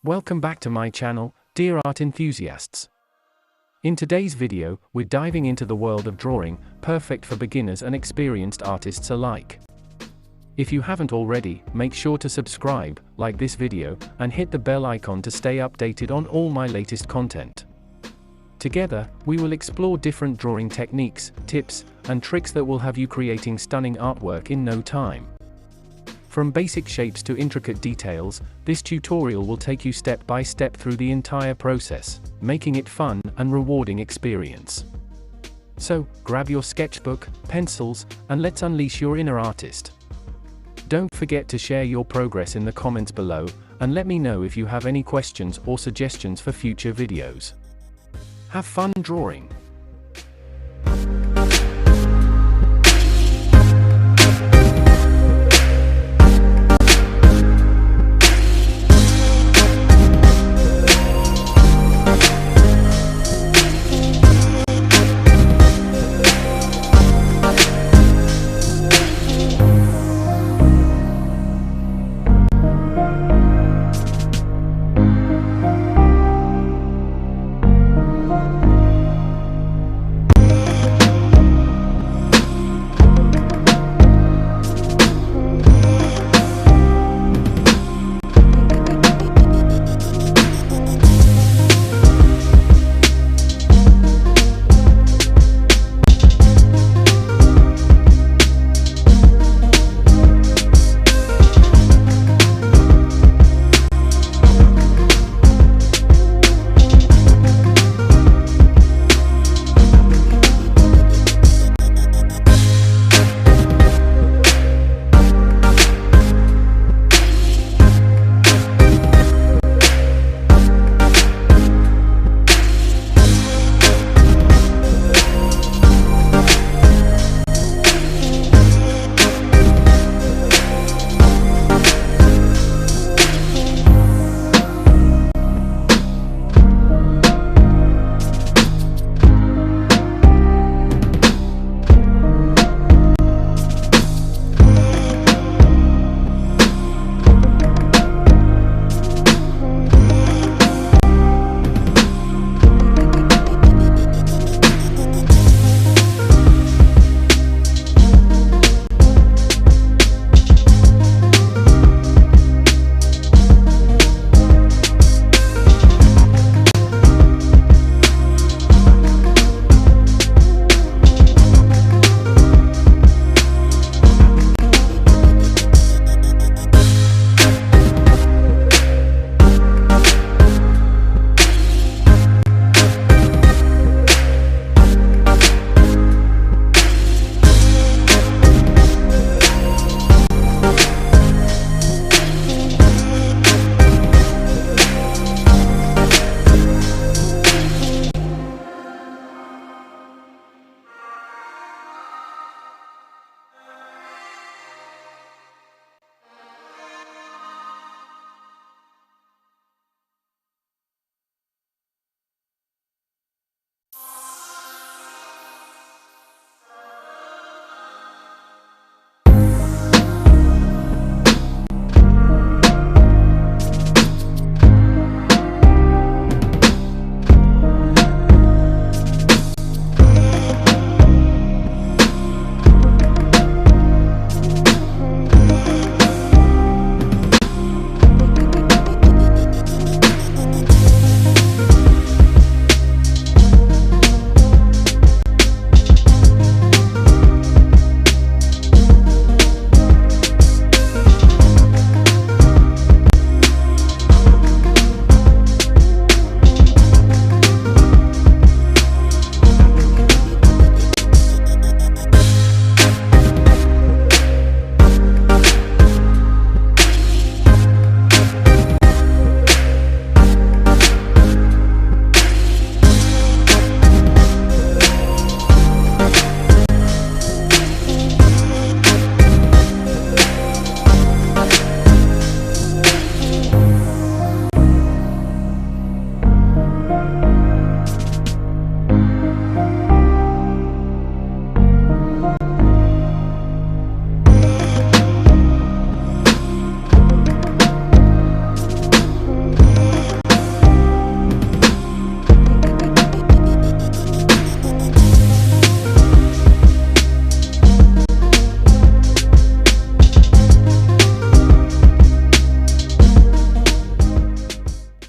Welcome back to my channel, dear art enthusiasts. In today's video, we're diving into the world of drawing, perfect for beginners and experienced artists alike. If you haven't already, make sure to subscribe, like this video, and hit the bell icon to stay updated on all my latest content. Together, we will explore different drawing techniques, tips, and tricks that will have you creating stunning artwork in no time. From basic shapes to intricate details, this tutorial will take you step by step through the entire process, making it fun and rewarding experience. So, grab your sketchbook, pencils, and let's unleash your inner artist. Don't forget to share your progress in the comments below, and let me know if you have any questions or suggestions for future videos. Have fun drawing!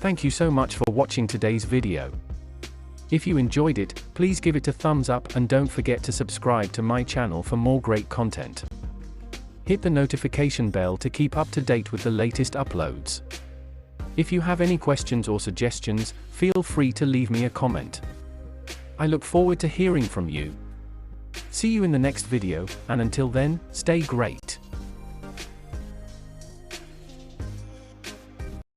Thank you so much for watching today's video. If you enjoyed it, please give it a thumbs up and don't forget to subscribe to my channel for more great content. Hit the notification bell to keep up to date with the latest uploads. If you have any questions or suggestions, feel free to leave me a comment. I look forward to hearing from you. See you in the next video, and until then, stay great.